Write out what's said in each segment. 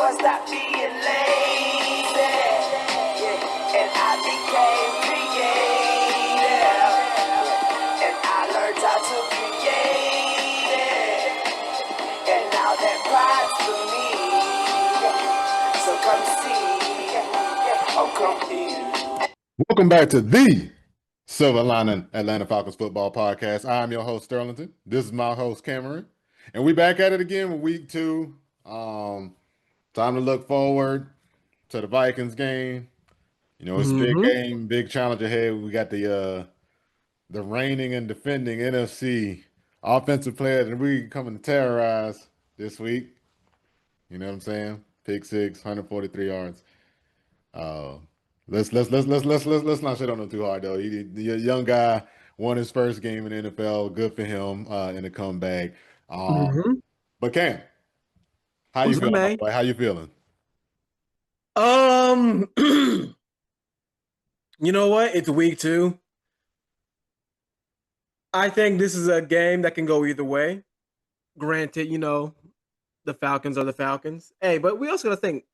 gonna stop being lazy. Yeah. And I became creative. And I learned how to create it. And now that pride's for me. So come see. Oh, come eat. Welcome back to the Silver Lining Atlanta Falcons football podcast. I'm your host, Sterlington. This is my host, Cameron. And we back at it again with week 2. Time to look forward to the Vikings game. You know, it's a big game, big challenge ahead. We got the reigning and defending NFC offensive player that we coming to terrorize this week. You know what I'm saying? Pick 6, 143 yards. Let's not shit on him too hard though. The young guy won his first game in the NFL. Good for him in the comeback. But Cam, how you What's up, feeling, my man? boy? How you feeling? You know what? It's week 2. I think this is a game that can go either way. Granted, the Falcons are the Falcons. Hey, but we also got to think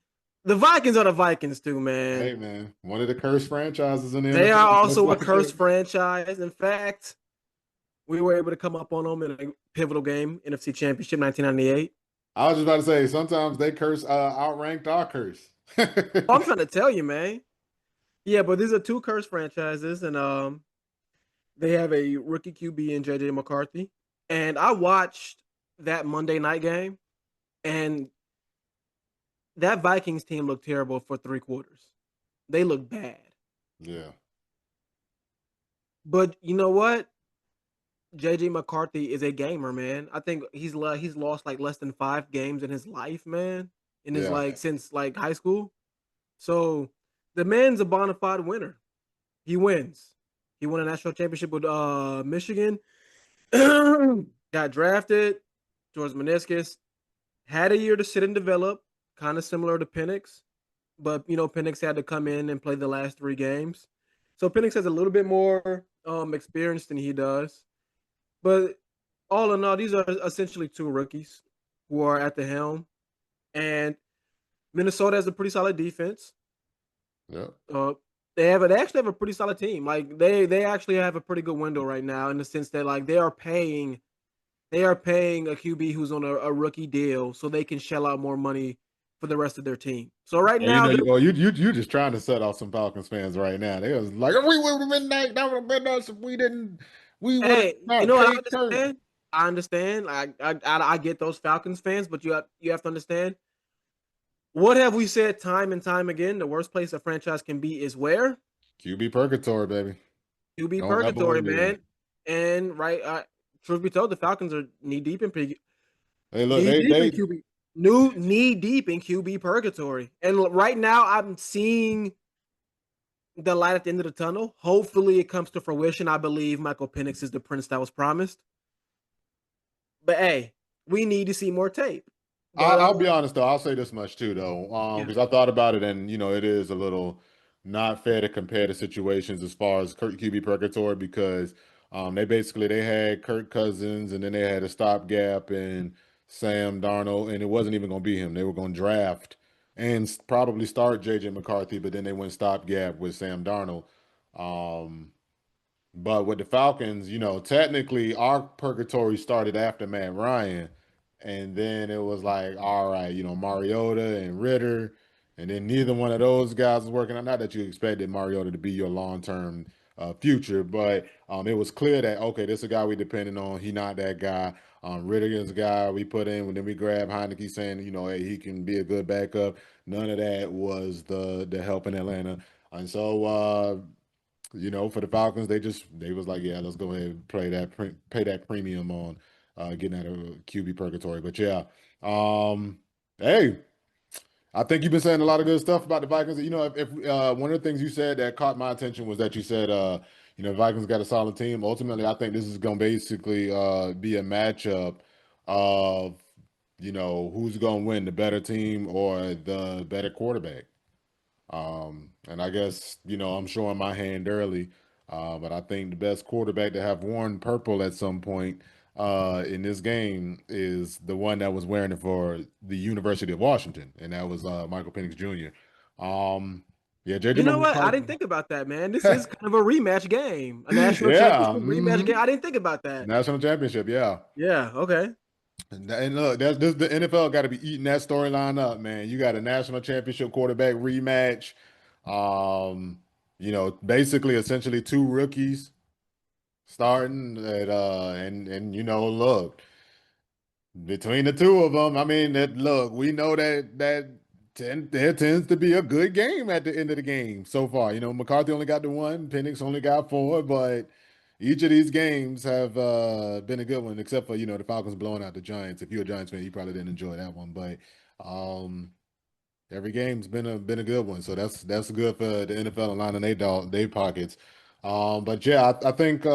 the Vikings are the Vikings too, man. Hey man, one of the cursed franchises in the They NFL. are also a cursed franchise. In fact, we were able to come up on them in a pivotal game, NFC Championship 1998. I was just about to say, sometimes they curse outranked our curse. I'm trying to tell you, man. Yeah, but these are 2 cursed franchises, and they have a rookie QB in JJ McCarthy. And I watched that Monday night game, and that Vikings team looked terrible for 3 quarters. They looked bad. Yeah. But you know what? JJ McCarthy is a gamer, man. I think he's lost like less than 5 games in his life, man. In his since high school. So the man's a bona fide winner. He wins. He won a national championship with Michigan. Got drafted towards Meniscus. Had a year to sit and develop, kind of similar to Penix. But Penix had to come in and play the last 3 games. So Penix has a little bit more experience than he does. But all in all, these are essentially 2 rookies who are at the helm. And Minnesota has a pretty solid defense. Yeah. They actually have a pretty solid team. Like they actually have a pretty good window right now in the sense that like they are paying a QB who's on a rookie deal so they can shell out more money for the rest of their team. So right now, you just trying to set off some Falcons fans right now. They was like, we would have been that would have been us if we didn't. We would have not paid Kurt. I understand. I get those Falcons fans, but you have to understand. What have we said time and time again? The worst place a franchise can be is where? QB purgatory, baby. QB purgatory, man. And truth be told, the Falcons are knee deep in QB purgatory. And right now, I'm seeing the light at the end of the tunnel. Hopefully, it comes to fruition. I believe Michael Penix is the prince that was promised. But hey, we need to see more tape. I'll be honest though. I'll say this much too though, because I thought about it, and it is a little not fair to compare the situations as far as QB purgatory because they had Kirk Cousins and then they had a stopgap and Sam Darnold, and it wasn't even going to be him. They were going to draft and probably start JJ McCarthy, but then they went stopgap with Sam Darnold. But with the Falcons, technically our purgatory started after Matt Ryan. And then it was like, all right, Mariota and Ritter. And then neither one of those guys was working out. Not that you expected Mariota to be your long-term future, but it was clear that, okay, this is a guy we depended on. He not that guy. Ritter is a guy we put in. And then we grabbed Heineke saying, hey, he can be a good backup. None of that was the help in Atlanta. And so, for the Falcons, they was like, yeah, let's go ahead and pay that premium on getting out of QB purgatory. But yeah, hey, I think you've been saying a lot of good stuff about the Vikings. If one of the things you said that caught my attention was that you said, Vikings got a solid team. Ultimately, I think this is going to basically be a matchup of, who's going to win, the better team or the better quarterback. And I guess, I'm showing my hand early, but I think the best quarterback to have worn purple at some point in this game is the one that was wearing it for the University of Washington, and that was Michael Penix Jr. Yeah, JJ You know what? I McCarthy. didn't think about that, man. This is kind of a rematch game, a national Yeah, championship rematch game. I didn't think about that. national championship. Yeah. Yeah. Okay. And look, the NFL got to be eating that storyline up, man. You got a national championship quarterback rematch. Um, basically, essentially two rookies starting at and look, between the two of them, I mean, that look, we know there tends to be a good game at the end of the game so far. McCarthy only got the one, Penix only got four, but each of these games have been a good one, except for the Falcons blowing out the Giants. If you're a Giants fan, you probably didn't enjoy that one, but every game's been a good one. So that's good for the NFL and lining their pockets. But yeah, I think this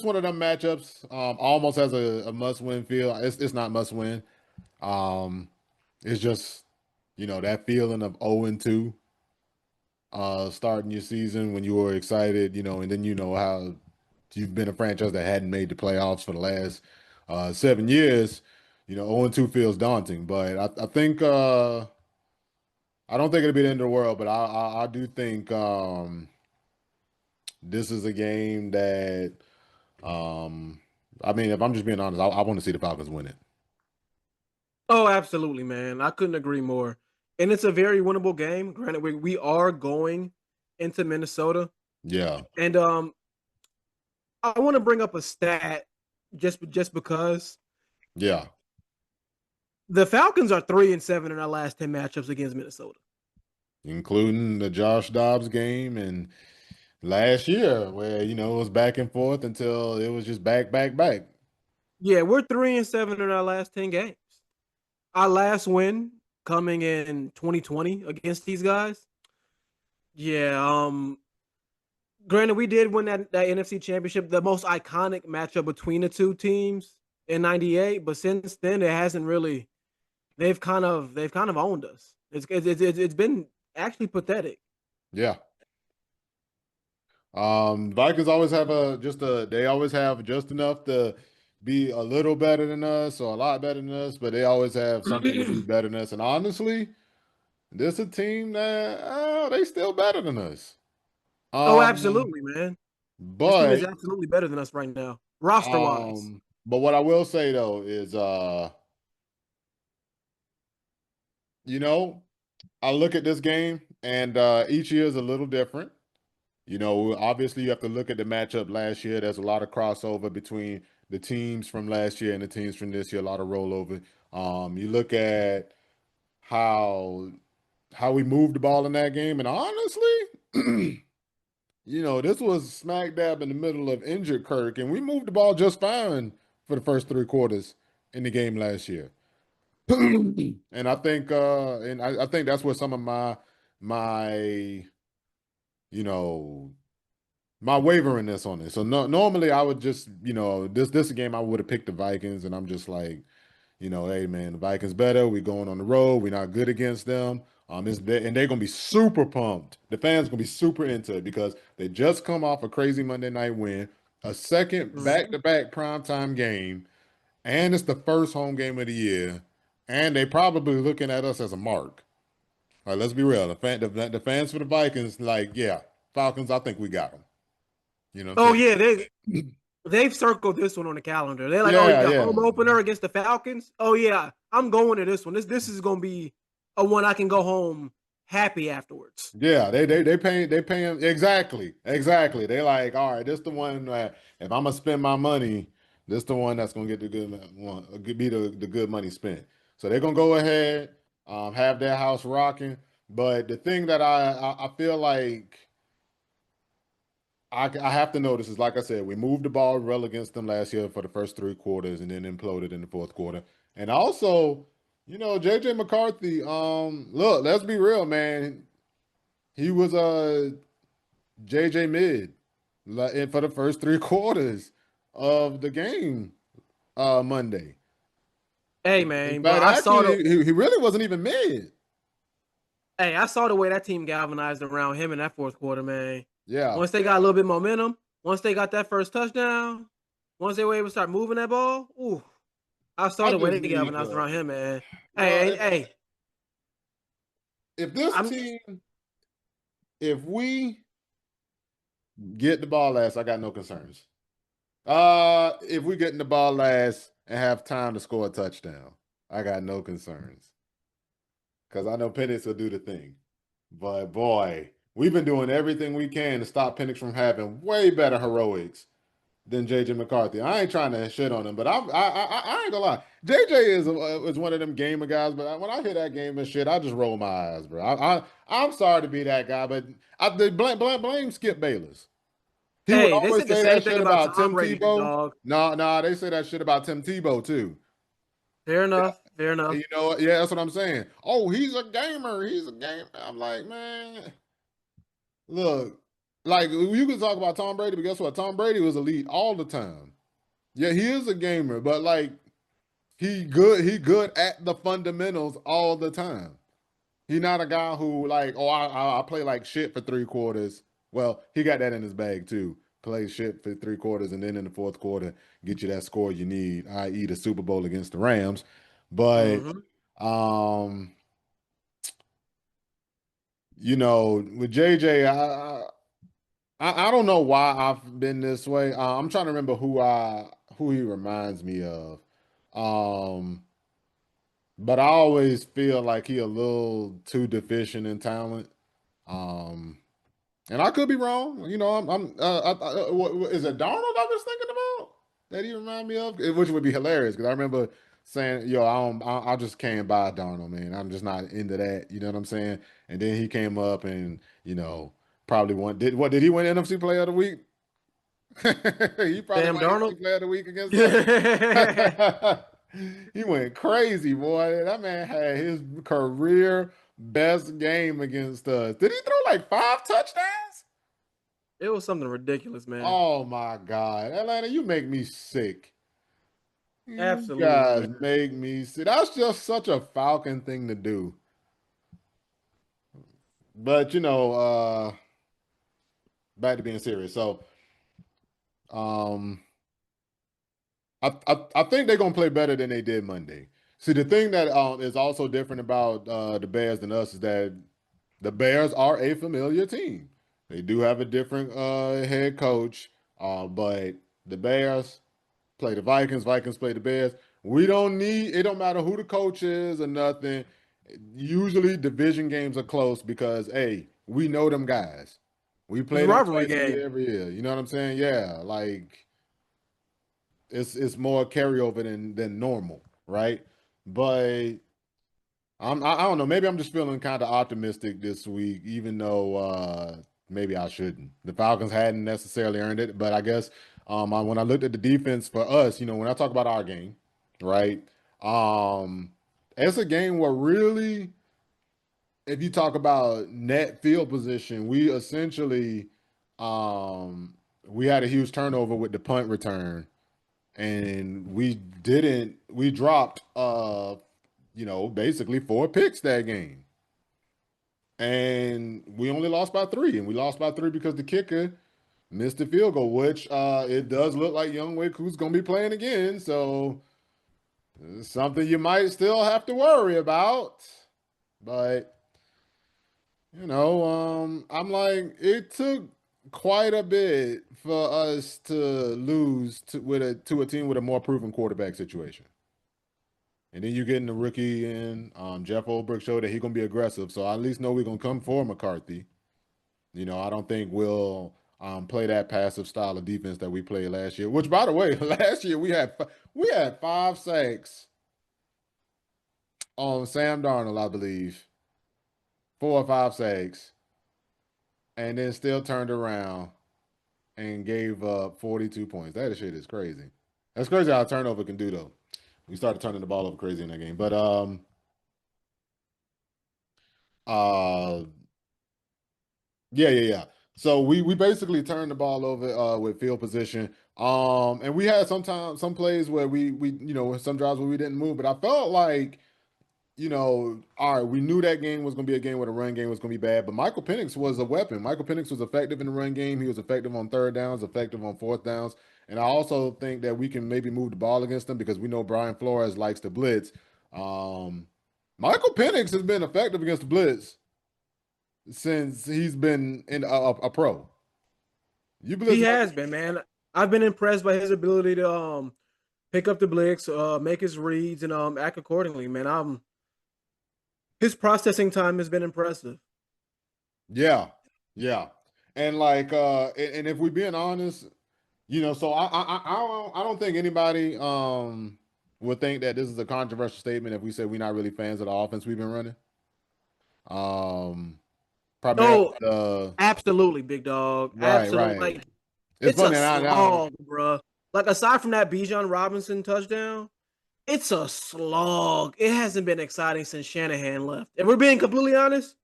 one of them matchups almost has a must win feel. It's not must win. Um, it's just that feeling of 0-2 starting your season when you were excited, and then how you've been a franchise that hadn't made the playoffs for the last 7 years. 0-2 feels daunting, but I think I don't think it'll be the end of the world, but I do think this is a game that I mean, if I'm just being honest, I want to see the Falcons win it. Oh, absolutely, man. I couldn't agree more. And it's a very winnable game. Granted, we are going into Minnesota, Yeah, and I want to bring up a stat just because yeah, the Falcons are 3-7 in our last 10 matchups against Minnesota. including the Josh Dobbs game and last year where it was back and forth until it was just back, back, back. Yeah, we're 3-7 in our last 10 games. Our last win coming in 2020 against these guys. Yeah, granted, we did win that NFC championship, the most iconic matchup between the two teams in '98. But since then, it hasn't really. They've kind of owned us. It's been actually pathetic. Yeah. Vikings always have they always have just enough to be a little better than us or a lot better than us, but they always have something to be better than us. And honestly, this is a team that they still better than us. Oh, Um, absolutely, man. This team but is absolutely better than us right now, roster wise. what I will say though is you know, I look at this game and each year is a little different. Obviously you have to look at the matchup last year. There's a lot of crossover between the teams from last year and the teams from this year, a lot of rollover. You look at how we moved the ball in that game, and honestly, this was smack dab in the middle of injured Kirk, and we moved the ball just fine for the first three quarters in the game last year. And I think that's where some of my you know my waveringness on it. So no, normally I would just, this game I would have picked the Vikings, and I'm just like, hey man, the Vikings better. We going on the road. We're not good against them. And they're gonna be super pumped. The fans gonna be super into it because they just come off a crazy Monday night win, a second Mhm. back-to-back primetime game, and it's the first home game of the year, and they probably looking at us as a mark. All right, let's be real. The fans for the Vikings, like, yeah, Falcons, I think we got them. You know what Oh I'm yeah, saying? they've circled this one on the calendar. They're like, oh Yeah, yeah, yeah. home opener against the Falcons. Oh yeah, I'm going to this one. This is gonna be a one I can go home happy afterwards. Yeah, they paying exactly. They like, all right, this the one that if I'm gonna spend my money, this the one that's gonna get the good one, be the good money spent. So they're gonna go ahead, have their house rocking. But the thing that I feel like I have to notice is, like I said, we moved the ball well against them last year for the first three quarters and then imploded in the fourth quarter. And also, JJ McCarthy, look, let's be real, man. He was JJ mid for the first three quarters of the game Monday. Hey In man, but fact, I saw the actually, he really wasn't even mid. hey, I saw the way that team galvanized around him in that fourth quarter, man. Yeah, Once they got a little bit momentum, once they got that first touchdown, once they were able to start moving that ball, ooh, I I started just waiting out when need I was the around him, man. well. Hey, If this I'm team, if we get the ball last, I got no concerns. If we get in the ball last and have time to score a touchdown, I got no concerns because I know Penix will do the thing. But boy, we've been doing everything we can to stop Penix from having way better heroics than JJ McCarthy. I ain't trying to shit on him, but I ain't gonna lie. JJ is one of them gamer guys, but when I hear that game and shit, I just roll my eyes, bro. I'm sorry to be that guy, but they blame Skip Bayless. He would hey, they always said the say same that thing shit about about Tom Tim Brady, big Tebow. dog. No, no, they say that shit about Tim Tebow too. Fair enough, fair And enough. you know, yeah, that's what I'm saying. Oh, he's a gamer. He's a gamer. I'm like, man, look, like you can talk about Tom Brady, but guess what? Tom Brady was elite all the time. Yeah, he is a gamer, but like he good at the fundamentals all the time. He's not a guy who like, oh, I play like shit for 3 quarters. Well, he got that in his bag too. Play shit for 3 quarters and then in the fourth quarter get you that score you need, i.e. the Super Bowl against the Rams. But Hmm. um, with JJ, I don't know why I've been this way. I'm trying to remember who he reminds me of. Um, but I always feel like he a little too deficient in talent. Um, and I could be wrong. Is it Darnold I was thinking about that he remind me of? Which would be hilarious because I remember saying, "Yo, I just can't buy Darnold, man. I'm just not into that." You know what I'm saying? And then he came up and probably won. Did he win NFC Player of the Week? He probably Sam won Darnold. NFC Player of the Week against Damn, us. He went crazy, boy. That man had his career best game against us. Did he throw like 5 touchdowns? it was something ridiculous, man. Oh my God. Atlanta, you make me sick. You Absolutely, guys man. make me sick. That's just such a Falcon thing to do. But back to being serious. So um I think they're gonna play better than they did Monday. See, the thing that is also different about the Bears than us is that the Bears are a familiar team. They do have a different head coach, but the Bears play the Vikings. Vikings play the Bears. We don't need. It don't matter who the coach is or nothing. Usually, division games are close because hey, we know them guys. We It's play a them rivalry twice a game. year every year. You know what I'm saying? Yeah, like it's more carryover than normal, right? But I don't know. Maybe I'm just feeling kind of optimistic this week, even though maybe I shouldn't. The Falcons hadn't necessarily earned it, but I guess when I looked at the defense for us, when I talk about our game, right? Um, it's a game where really, if you talk about net field position, we essentially um, we had a huge turnover with the punt return, and we dropped basically 4 picks that game. And we only lost by 3. And we lost by 3 because the kicker missed the field goal, which it does look like Young who's gonna be playing again. So it's something you might still have to worry about. But I'm like, it took quite a bit for us to lose to a team with a more proven quarterback situation. And then you get in the rookie and Jeff Olbrich showed that he's gonna be aggressive. So I at least know we're gonna come for McCarthy. I don't think we'll play that passive style of defense that we played last year. Which, by the way, last year we had 5 sacks on Sam Darnold, I believe, 4 or 5 sacks, and then still turned around and gave up 42 points. That shit is crazy. That's crazy how a turnover can do though. We started turning the ball over crazy in that game, but uh yeah. So we basically turned the ball over with field position. And we had some plays where we some drives where we didn't move, but I felt like all right, we knew that game was going to be a game where the run game was going to be bad, but Michael Penix was a weapon. Michael Penix was effective in the run game. He was effective on third downs, effective on fourth downs. And I also think that we can maybe move the ball against them because we know Brian Flores likes to blitz. Michael Penix has been effective against the blitz since he's been in a pro. You blitz He Michael. has been, man. I've been impressed by his ability to pick up the blitz, make his reads, and act accordingly, man. His processing time has been impressive. Yeah, yeah, and and if we're being honest, so I don't think anybody would think that this is a controversial statement if we say we're not really fans of the offense we've been running. Um, Primarily No, absolutely, big dog. right, Absolutely. right. Like, It's it's a funny now. slog, bro. Like, aside from that Bijan Robinson touchdown, it's a slog. It hasn't been exciting since Shanahan left. And we're being completely honest,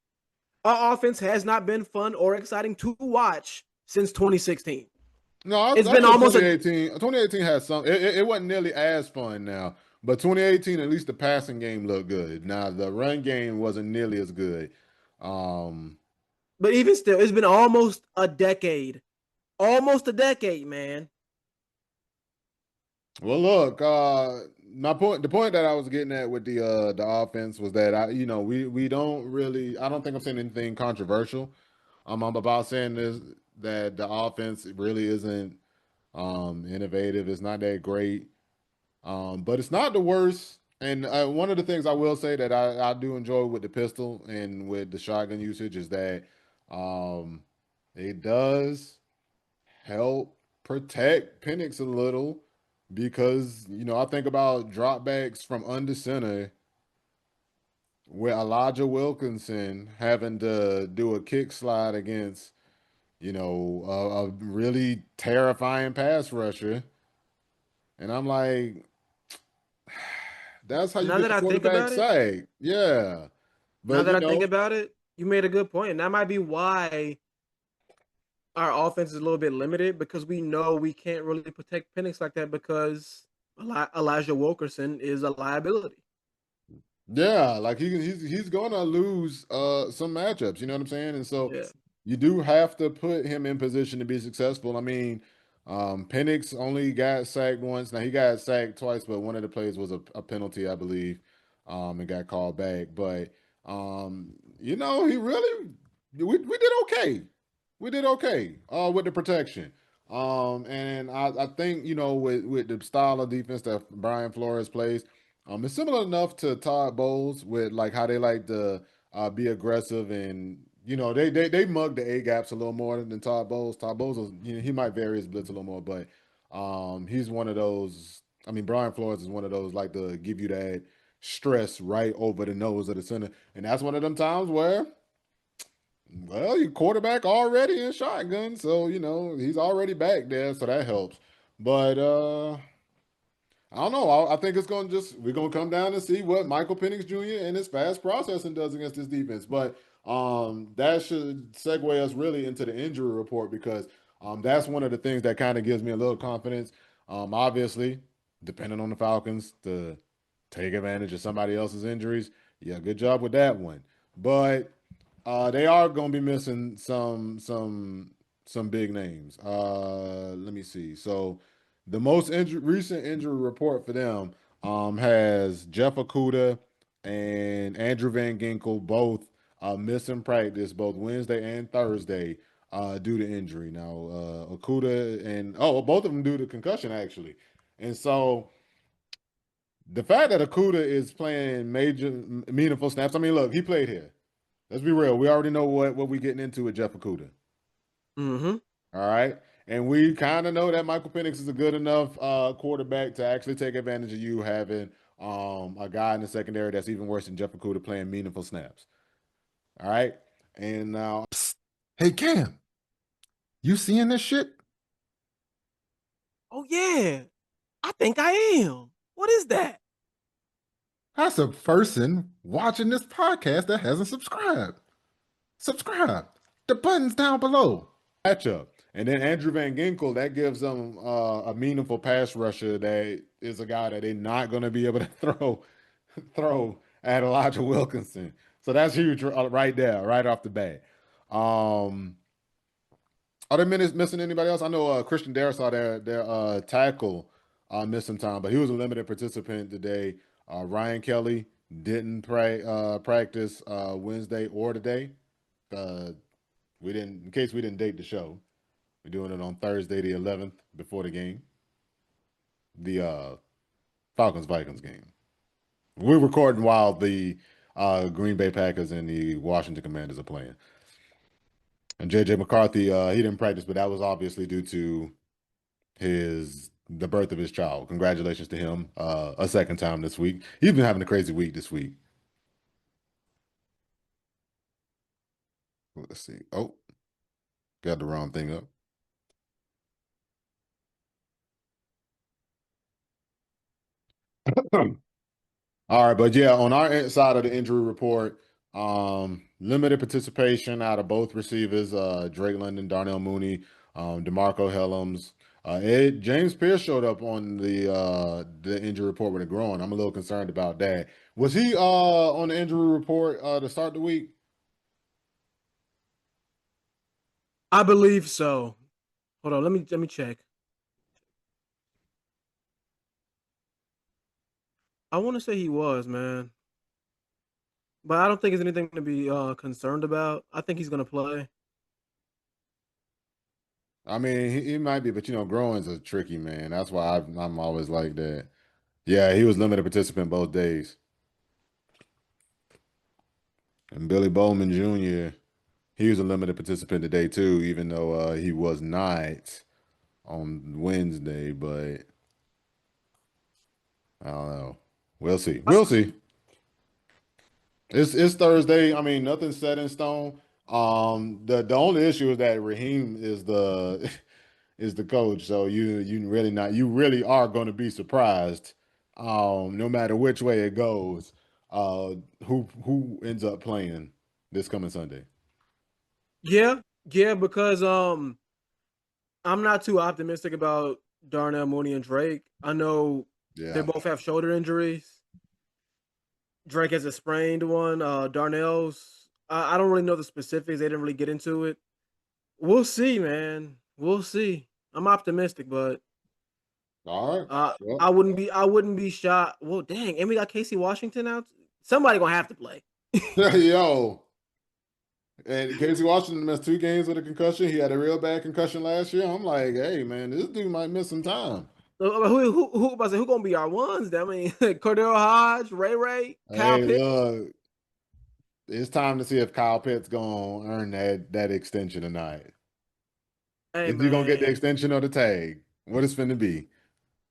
our offense has not been fun or exciting to watch since 2016. No, I It's been think almost 2018 had some. It wasn't nearly as fun now, but 2018 at least the passing game looked good. Now the run game wasn't nearly as good. Um, but even still, it's been almost a decade. Almost a decade, man. well, look, the point that I was getting at with the offense was that we don't really. I don't think I'm saying anything controversial. I'm about saying this that the offense really isn't innovative. It's not that great. But it's not the worst. And one of the things I will say that I do enjoy with the pistol and with the shotgun usage is that um, it does help protect Penix a little because, I think about dropbacks from under center with Elijah Wilkinson having to do a kick slide against, a really terrifying pass rusher. And I'm like, that's how you Now get that the I think quarterback about it, sacked. Yeah. now But that I think about it, you made a good point. And that might be why our offense is a little bit limited because we know we can't really protect Penix like that because Elijah Wilkerson is a liability. yeah, like he's gonna lose some matchups, you know what I'm saying? And so Yeah. you do have to put him in position to be successful. I mean, Penix only got sacked once. Now he got sacked twice, but one of the plays was a penalty, I believe, and got called back. But he really we did okay. We did okay with the protection. And I think, with the style of defense that Brian Flores plays, it's similar enough to Todd Bowles with like how they like to be aggressive and they mug the A gaps a little more than Todd Bowles. Todd Bowles, he might vary his blitz a little more, but he's one of those. I mean, Brian Flores is one of those like to give you that stress right over the nose of the center, and that's one of them times where. Well, your quarterback already in shotgun, so he's already back there, so that helps. But I don't know. I think we're gonna come down and see what Michael Penix Jr. and his fast processing does against this defense. But that should segue us really into the injury report because that's one of the things that kind of gives me a little confidence. Obviously, depending on the Falcons to take advantage of somebody else's injuries. Yeah, good job with that one. But they are going to be missing some big names. Let me see. So the most recent injury report for them has Jeff Okuda and Andrew Van Ginkel both missing practice both Wednesday and Thursday due to injury. Now Okuda and both of them due to concussion actually, and so. The fact that Okuda is playing major meaningful snaps. I mean, look, he played here. Let's be real. We already know what we're getting into with Jeff Okuda. Mm-hmm. All right. And we kind of know that Michael Penix is a good enough quarterback to actually take advantage of you having a guy in the secondary that's even worse than Jeff Okuda playing meaningful snaps. All right. And now, hey, Cam, you seeing this shit? Oh yeah, I think I am. What is that? That's a person watching this podcast that hasn't subscribed. Subscribe. The button's down below. Matchup. And then Andrew Van Ginkel, that gives them a meaningful pass rusher that is a guy that they're not going to be able to throw at Elijah Wilkinson. So that's huge right there, right off the bat. Are they missing anybody else? I know Christian Darrisaw, their tackle, missed some time, but he was a limited participant today. Ryan Kelly didn't practice Wednesday or today. Uh, we didn't, in case we didn't date the show. We're doing it on Thursday, the 11th, before the game, the Falcons Vikings game. We're recording while the Green Bay Packers and the Washington Commanders are playing. And JJ McCarthy, he didn't practice, but that was obviously due to the birth of his child. Congratulations to him a second time this week. He's been having a crazy week this week. Let's see. Oh, got the wrong thing up. All right, but yeah, on our side of the injury report, limited participation out of both receivers, Drake London, Darnell Mooney, DeMarco Hellams. James Pierce showed up on the injury report with a groin. I'm a little concerned about that. Was he on the injury report to start the week? I believe so. Hold on, let me check. I want to say he was, man. But I don't think it's anything to be concerned about. I think he's gonna play. I mean, he might be, but groins are tricky, man. That's why I'm always like that. Yeah, he was limited participant both days. And Billy Bowman Jr., he was a limited participant today too, even though he was not on Wednesday, but I don't know. We'll see. We'll see. It's Thursday. I mean, nothing's set in stone. The only issue is that Raheem is the is the coach, so you really are going to be surprised, no matter which way it goes, uh, who ends up playing this coming Sunday. Yeah, yeah, because I'm not too optimistic about Darnell Mooney and Drake. I know they Yeah. both have shoulder injuries. Drake has a sprained one. Darnell's I don't really know the specifics. They didn't really get into it. We'll see, man. We'll see. I'm optimistic, but All right. Well, I wouldn't be shocked. Well, dang, and we got Casey Washington out. Somebody gonna have to play. yo, and Casey Washington missed 2 games with a concussion. He had a real bad concussion last year. I'm like, hey man, this dude might miss some time. Who gonna be our ones? I mean, Cordell Hodge, Ray, Kyle Hey, Pitts. look, it's time to see if Kyle Pitts gonna earn that extension tonight. Hey Is he gonna get the man, extension or the tag? What it's finna be?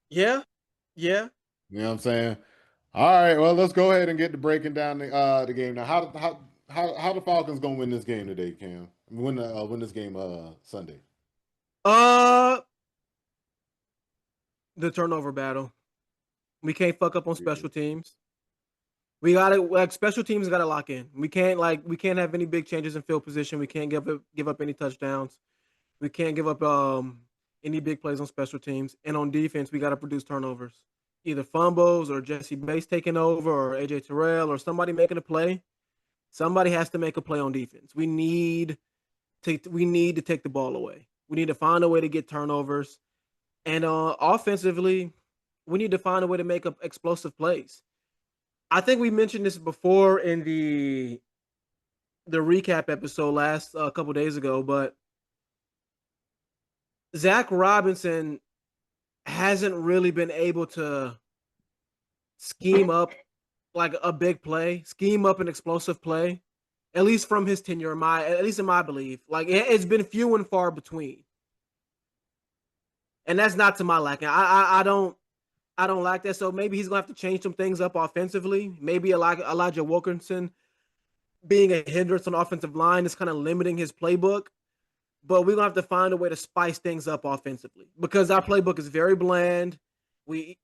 yeah, yeah. You know what I'm saying? All right, well, let's go ahead and get to breaking down the game now. How the Falcons gonna win this game today, Cam? Win this game Sunday. Uh, the turnover battle. We can't fuck up on Yeah. special teams. We gotta like special teams gotta lock in. We can't have any big changes in field position. We can't give up any touchdowns. We can't give up any big plays on special teams. And on defense, we gotta produce turnovers. Either fumbles or Jesse Bates taking over or AJ Terrell or somebody making a play. Somebody has to make a play on defense. We need to take the ball away. We need to find a way to get turnovers. And offensively, we need to find a way to make up explosive plays. I think we mentioned this before in the recap episode last a couple days ago, but Zach Robinson hasn't really been able to scheme up like a big play, scheme up an explosive play, at least from his tenure. At least in my belief, like it's been few and far between, and that's not to my liking. I don't like that. So maybe he's gonna have to change some things up offensively. Maybe Elijah Wilkinson being a hindrance on offensive line is kind of limiting his playbook. But we're gonna have to find a way to spice things up offensively because our playbook is very bland.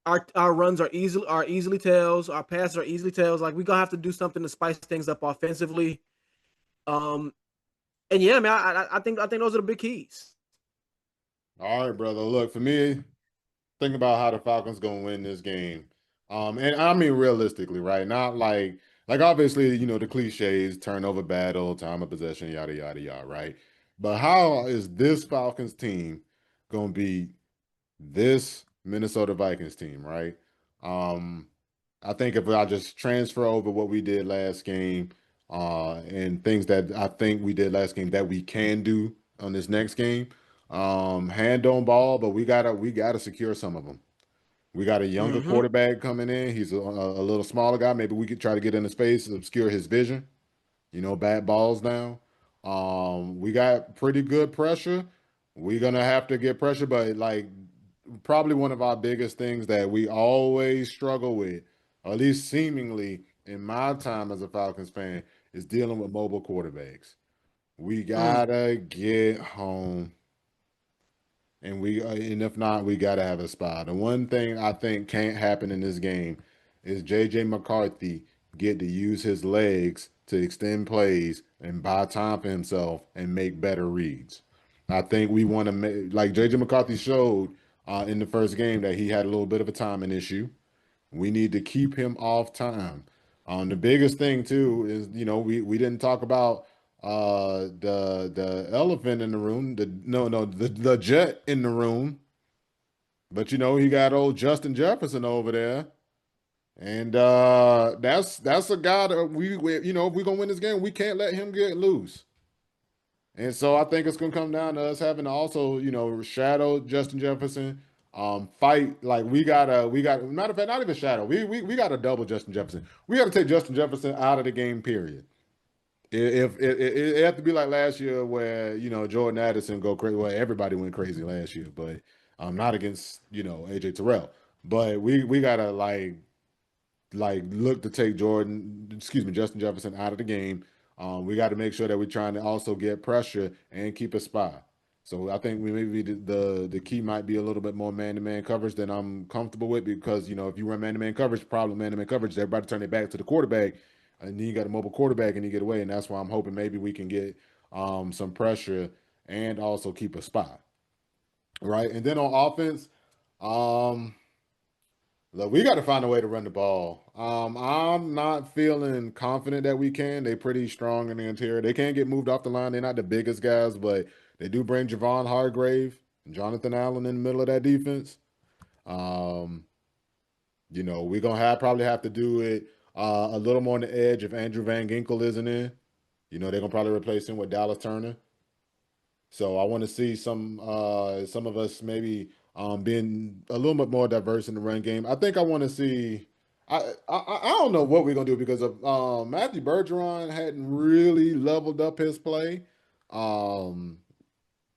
Our runs are easily tails. Our passes are easily tails. Like we're gonna have to do something to spice things up offensively. Um, and yeah, man, I think those are the big keys. All right, brother. Look, for me, think about how the Falcons gonna win this game. And I mean realistically, right? Not like Like obviously, the cliches, turnover battle, time of possession, yada yada yada, right? But how is this Falcons team gonna beat this Minnesota Vikings team, right? Um, I think if I just transfer over what we did last game, and things that I think we did last game that we can do on this next game, hand on ball, but we gotta secure some of them. We got a younger Mm-hmm. quarterback coming in. He's a little smaller guy. Maybe we could try to get in his face, obscure his vision. Bat balls down. We got pretty good pressure. We're gonna have to get pressure, but like probably one of our biggest things that we always struggle with, or at least seemingly in my time as a Falcons fan, is dealing with mobile quarterbacks. We Mm. gotta get home. And if not, we got to have a spy. The one thing I think can't happen in this game is JJ McCarthy get to use his legs to extend plays and buy time for himself and make better reads. I think we want to make, like JJ McCarthy showed in the first game, that he had a little bit of a timing issue. We need to keep him off time. The biggest thing too is, we didn't talk about the elephant in the room, the jet in the room. But he got old Justin Jefferson over there. And that's a guy that if we're gonna win this game, we can't let him get loose. And so I think it's gonna come down to us having to also, shadow Justin Jefferson. Fight like we got matter of fact, not even shadow. We got to double Justin Jefferson. We got to take Justin Jefferson out of the game. Period. If it have to be like last year where Jordan Addison go crazy. Well, everybody went crazy last year, but not against AJ Terrell. But we gotta look to take Justin Jefferson out of the game. We got to make sure that we're trying to also get pressure and keep a spy. So I think we maybe the key might be a little bit more man to man coverage than I'm comfortable with, because if you run man to man coverage, problem man to man coverage is everybody turn their back to the quarterback, and then you got a mobile quarterback and you get away, and that's why I'm hoping maybe we can get some pressure and also keep a spy, right? And then on offense, um, look, we got to find a way to run the ball. I'm not feeling confident that we can. They're pretty strong in the interior. They can't get moved off the line. They're not the biggest guys, but they do bring Javon Hargrave and Jonathan Allen in the middle of that defense. Um, we're gonna probably have to do it a little more on the edge if Andrew Van Ginkel isn't in. They're gonna probably replace him with Dallas Turner. So I want to see some of us maybe being a little bit more diverse in the run game. I think I want to see. I don't know what we're gonna do because of Matthew Bergeron hadn't really leveled up his play. Um,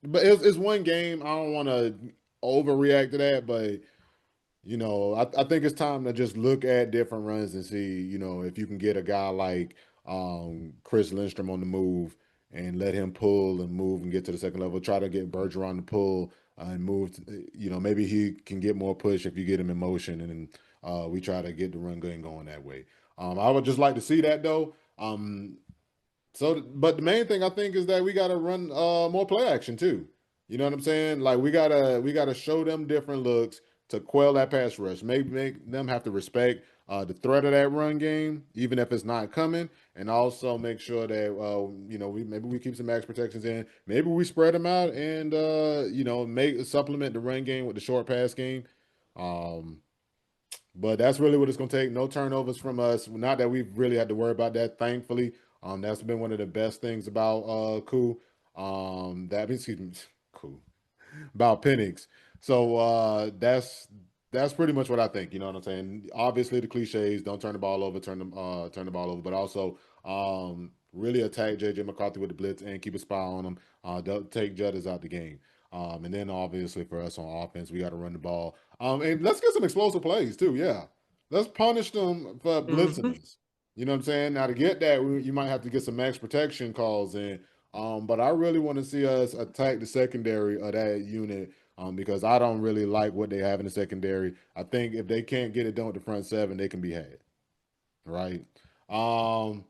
but it's one game. I don't want to overreact to that, but I think it's time to just look at different runs and see, if you can get a guy like Chris Lindstrom on the move and let him pull and move and get to the second level. Try to get Bergeron to pull and move. Maybe he can get more push if you get him in motion, and we try to get the run game going that way. I would just like to see that though. But the main thing I think is that we got to run more play action too. You know what I'm saying? Like we gotta show them different looks to quell that pass rush. Make them have to respect the threat of that run game, even if it's not coming, and also make sure that we keep some max protections in. Maybe we spread them out and make supplement the run game with the short pass game. Um, but that's really what it's going to take. No turnovers from us. Not that we've really had to worry about that, thankfully. That's been one of the best things about Cool. Excuse me, Cool, about Penix. So that's pretty much what I think. You know what I'm saying? Obviously, the cliches: don't turn the ball over, turn the ball over, but also really attack JJ McCarthy with the blitz and keep a spy on him. Don't take Judders out the game. And then obviously for us on offense, we got to run the ball. And let's get some explosive plays too. Yeah, let's punish them for Mm-hmm. blitzing us. You know what I'm saying? Now to get that, you might have to get some max protection calls in. But I really want to see us attack the secondary of that unit, because I don't really like what they have in the secondary. I think if they can't get it done with the front seven, they can be had. Right. Um,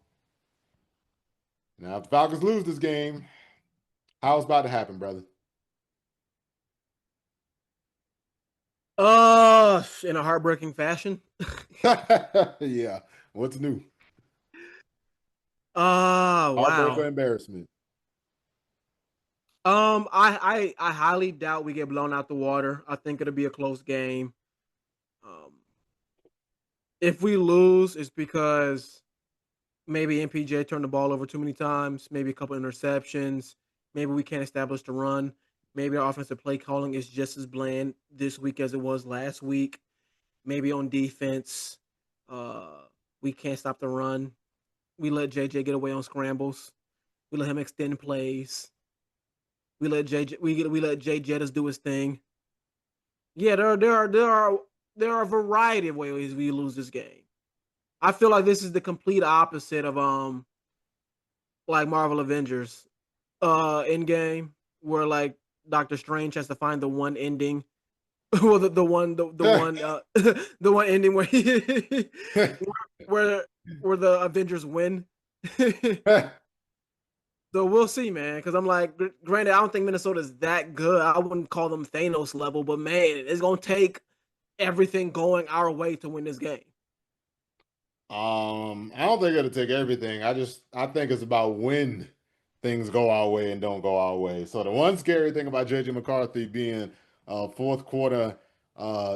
Now if the Falcons lose this game, how's about to happen, brother? In a heartbreaking fashion. Yeah. What's new? Heartbreak or Wow. embarrassment? I highly doubt we get blown out the water. I think it'll be a close game. Um, if we lose, it's because maybe MPJ turned the ball over too many times, maybe a couple interceptions, maybe we can't establish the run, maybe our offensive play calling is just as bland this week as it was last week. Maybe on defense, uh, we can't stop the run. We let JJ get away on scrambles. We let him extend plays. We let Jay Jettis do his thing. Yeah, there are a variety of ways we lose this game. I feel like this is the complete opposite of like Marvel Avengers Endgame, where like Doctor Strange has to find the one ending. Well, the one the one ending where where where the Avengers win. So we'll see, man. Because I'm like, granted, I don't think Minnesota's that good. I wouldn't call them Thanos level, but man, it's gonna take everything going our way to win this game. I don't think it'll take everything. I think it's about when things go our way and don't go our way. So the one scary thing about JJ McCarthy being a fourth quarter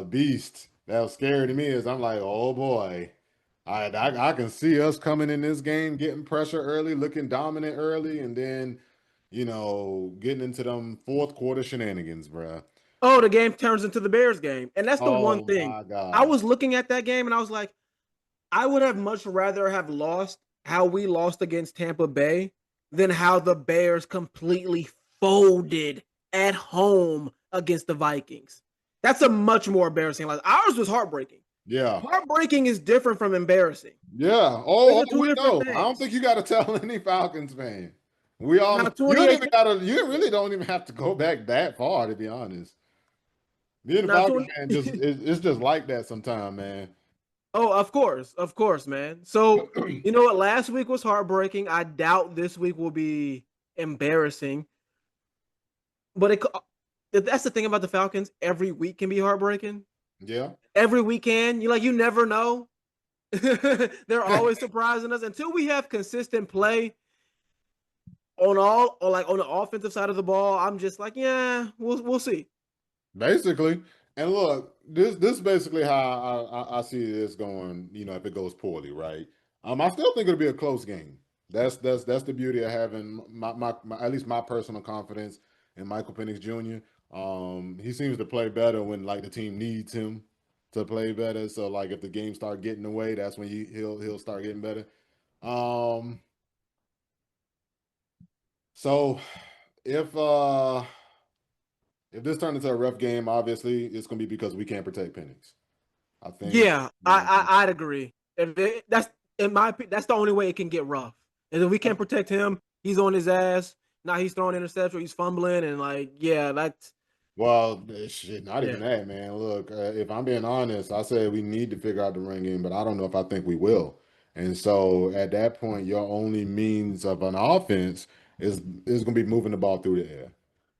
beast that was scary to me is I'm like, oh boy, I can see us coming in this game, getting pressure early, looking dominant early, and then getting into them fourth quarter shenanigans, bruh. Oh, the game turns into the Bears game, and that's the one Oh thing. my I God. was looking at that game and I was like, I would have much rather have lost how we lost against Tampa Bay than how the Bears completely folded at home against the Vikings. That's a much more embarrassing. Like ours was heartbreaking. Yeah. Heartbreaking is different from embarrassing. Yeah. Those Oh, are two we different know. I don't things. think you got to tell any Falcons fan. We all Now, you don't even 28. got to. You really don't even have to go back that far, to be honest. Being a Now, Falcons 20. fan it's just like that sometime, man. Oh, of course, man. So you know what? Last week was heartbreaking. I doubt this week will be embarrassing. But that's the thing about the Falcons. Every week can be heartbreaking. Yeah. Every weekend, you never know. They're always surprising us until we have consistent play on all or like on the offensive side of the ball. I'm just like, yeah, we'll see. Basically. And look, this is basically how I see this going, if it goes poorly, right? I still think it'll be a close game. That's the beauty of having my at least my personal confidence in Michael Penix Jr. He seems to play better when like the team needs him to play better. So like if the game start getting away, that's when he'll start getting better. Um, so if uh if this turned into a rough game, obviously it's gonna be because we can't protect Penix. I think. Yeah, I'd agree. That's in my opinion, that's the only way it can get rough. And if we can't protect him, he's on his ass. Now he's throwing interception, he's fumbling, and like, yeah, that's Well, shit, not yeah. even that, man. Look, if I'm being honest, I said we need to figure out the run game, but I don't know if I think we will. And so at that point, your only means of an offense is going to be moving the ball through the air.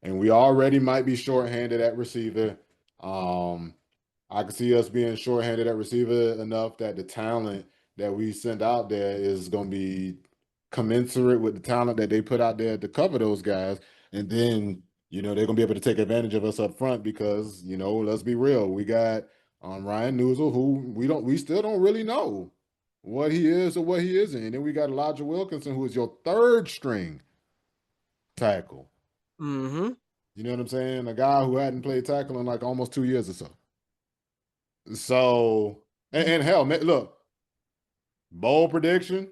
And we already might be shorthanded at receiver. Um, I can see us being shorthanded at receiver enough that the talent that we send out there is going to be commensurate with the talent that they put out there to cover those guys. And then, they're going to be able to take advantage of us up front because, let's be real. We got Ryan Newsel, who we still don't really know what he is or what he isn't. And then we got Elijah Wilkinson, who is your third string tackle. Mm-hmm. You know what I'm saying? A guy who hadn't played tackle in like almost 2 years or so. So, and hell, look, bold prediction.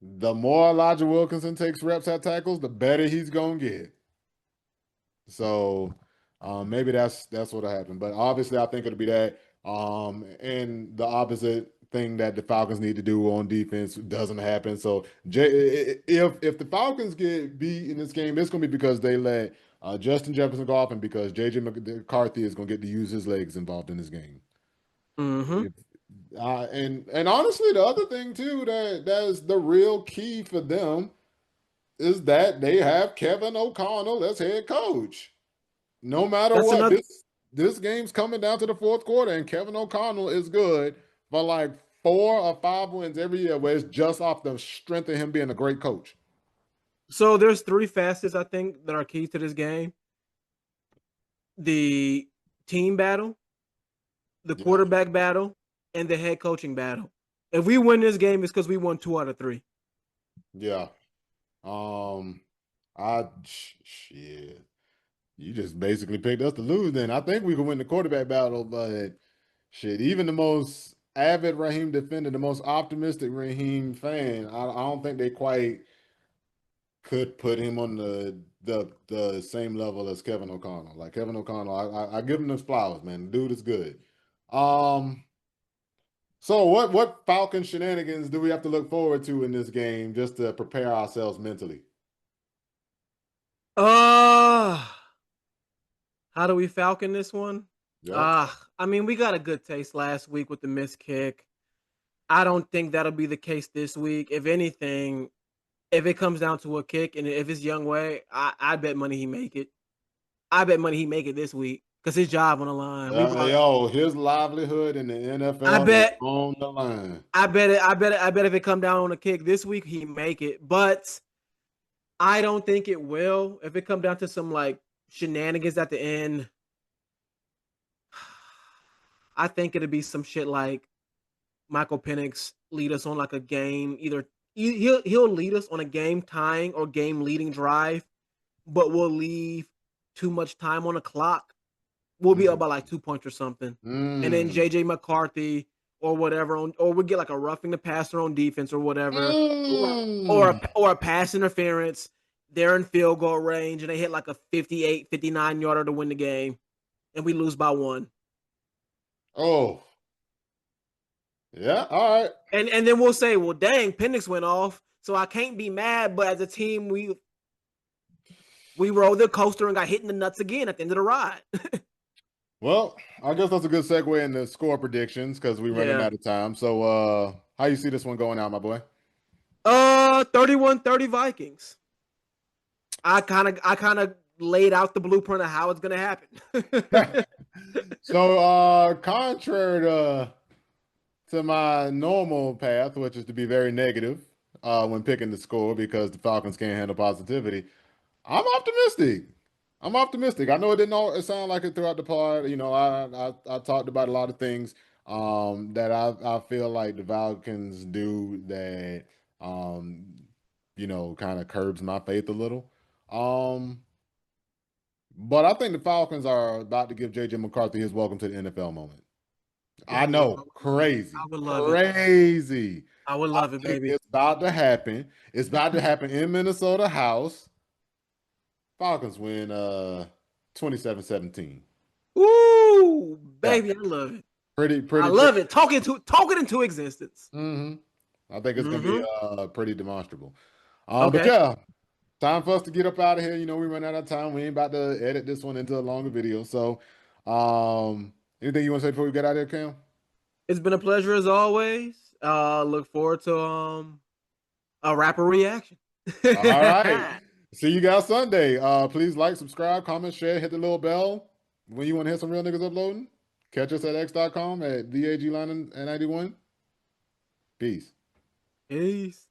The more Elijah Wilkinson takes reps at tackles, the better he's gonna get. So maybe that's what'll happen. But obviously, I think it'll be that. And the opposite thing that the Falcons need to do on defense doesn't happen. So if the Falcons get beat in this game, it's gonna be because they let Justin Jefferson go off and because JJ McCarthy is gonna get to use his legs involved in this game. Mm-hmm. If, and honestly, the other thing too that's the real key for them is that they have Kevin O'Connell as head coach. No matter That's what, another this game's coming down to the fourth quarter, and Kevin O'Connell is good for like 4 or 5 wins every year where it's just off the strength of him being a great coach. So there's 3 facets I think that are key to this game. The team battle, the Yeah. quarterback battle, and the head coaching battle. If we win this game, it's because we won 2 out of 3. Yeah. Shit. You just basically picked us to lose then. I think we could win the quarterback battle, but shit, even the most avid Raheem defender, the most optimistic Raheem fan, I don't think they quite could put him on the same level as Kevin O'Connell. Like Kevin O'Connell, I give him those flowers, man. The dude is good. So what Falcon shenanigans do we have to look forward to in this game just to prepare ourselves mentally? Uh how do we Falcon this one? Yep. I mean, we got a good taste last week with the missed kick. I don't think that'll be the case this week. If anything, if it comes down to a kick and if it's Young Way, I bet money he make it. I bet money he make it this week because his job on the line. His livelihood in the I NFL is bet on the line. I bet if it come down on a kick this week, he make it. But I don't think it will. If it come down to some like shenanigans at the end, I think it'll be some shit like Michael Penix lead us on like a game. Either he'll lead us on a game tying or game leading drive, but we'll leave too much time on the clock. We'll be up by like 2 points or something. And then JJ McCarthy or whatever, or we get like a roughing the passer on defense or whatever, or a pass interference. They're in field goal range and they hit like a 58, 59 yarder to win the game, and we lose by 1. Oh, yeah, all right. And then we'll say, well, dang, Penix went off, so I can't be mad. But as a team, we rode the coaster and got hit in the nuts again at the end of the ride. Well, I guess that's a good segue into score predictions because we're running out of time. So, how you see this one going out, my boy? 31-30 Vikings. I kind of laid out the blueprint of how it's gonna happen. So, contrary to my normal path, which is to be very negative when picking the score because the Falcons can't handle positivity, I'm optimistic. I'm optimistic. I know it didn't all sound like it throughout the pod. You know, I talked about a lot of things that I feel like the Falcons do that you know, kind of curbs my faith a little. But I think the Falcons are about to give JJ McCarthy his welcome to the NFL moment. I know, crazy, I would love crazy. I would love it, baby. It's about to happen. It's about to happen in Minnesota House. Falcons win 27-17. Ooh, baby, Yeah. I love it. Pretty. I love it. Talk it into existence. I think it's gonna be pretty demonstrable. Okay. But yeah, time for us to get up out of here. You know, we run out of time. We ain't about to edit this one into a longer video. So, anything you want to say before we get out of here, Cam? It's been a pleasure as always. Look forward to a rapper reaction. All right. See you guys Sunday. Please like, subscribe, comment, share, hit the little bell when you want to hear some real niggas uploading. Catch us at x.com at VAG Line 91. Peace. Peace.